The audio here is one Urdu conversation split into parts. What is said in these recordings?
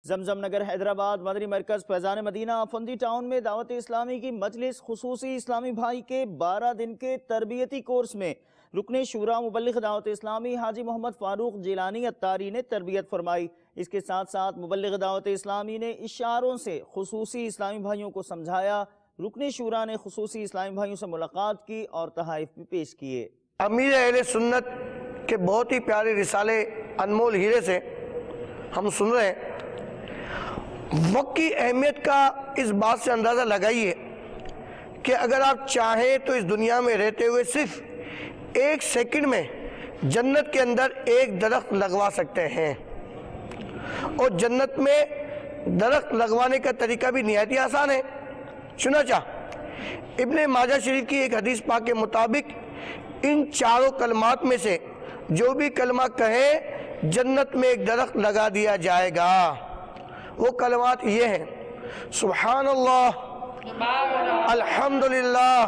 زمزم نگر حیدرآباد مدنی مرکز فیضان مدینہ افندی ٹاؤن میں دعوت اسلامی کی مجلس خصوصی اسلامی بھائی کے 12 دن کے تربیتی کورس میں رکن شورا مبلغ دعوت اسلامی حاجی محمد فاروق جیلانی اتاری نے تربیت فرمائی۔ اس کے ساتھ ساتھ مبلغ دعوت اسلامی نے اشاروں سے خصوصی اسلامی بھائیوں کو سمجھایا۔ رکن شورا نے خصوصی اسلامی بھائیوں سے ملاقات کی اور تحائف بھی پیش کیے۔ امیر اہل سنت کے بہت ہی پیارے رسالے انمول ہیرے سے ہم سن رہے ہیں۔ وقت کی اہمیت کا اس بات سے اندازہ لگائیے کہ اگر آپ چاہیں تو اس دنیا میں رہتے ہوئے صرف 1 سیکنڈ میں جنت کے اندر ایک درخت لگوا سکتے ہیں، اور جنت میں درخت لگوانے کا طریقہ بھی نہایت ہی آسان ہے۔ چنانچہ ابن ماجہ شریف کی ایک حدیث پاک کے مطابق ان 4 کلمات میں سے جو بھی کلمہ کہیں جنت میں ایک درخت لگا دیا جائے گا۔ وہ کلمات یہ ہیں: سبحان اللہ، الحمدللہ،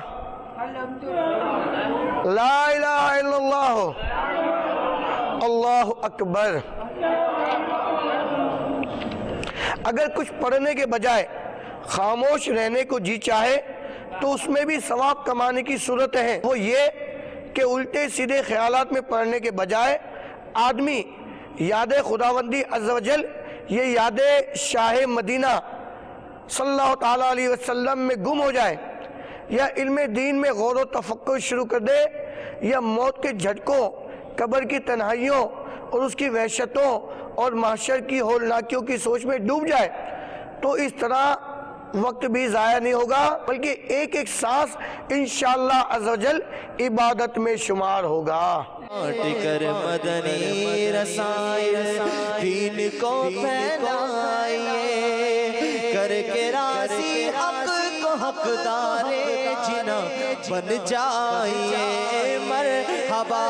لا الہ الا اللہ، اللہ اکبر۔ اگر کچھ پڑھنے کے بجائے خاموش رہنے کو جی چاہے تو اس میں بھی ثواب کمانے کی صورتیں ہیں۔ وہ یہ کہ الٹے سیدھے خیالات میں پڑھنے کے بجائے آدمی یاد خداوندی عز و جل، یہ یاد شاہ مدینہ صلی اللہ تعالیٰ علیہ وسلم میں گم ہو جائے، یا علم دین میں غور و تفکر شروع کر دے، یا موت کے جھٹکوں، قبر کی تنہائیوں اور اس کی وحشتوں اور محشر کی ہولناکیوں کی سوچ میں ڈوب جائے، تو اس طرح وقت بھی ضائع نہیں ہوگا، بلکہ ایک ایک سانس انشاءاللہ عز و جل عبادت میں شمار ہوگا۔ کر مدنی رسائے دین کو پھیلائیے، کر کے راضی حق کو حقدار جنہ بن جائیے۔ مرحبا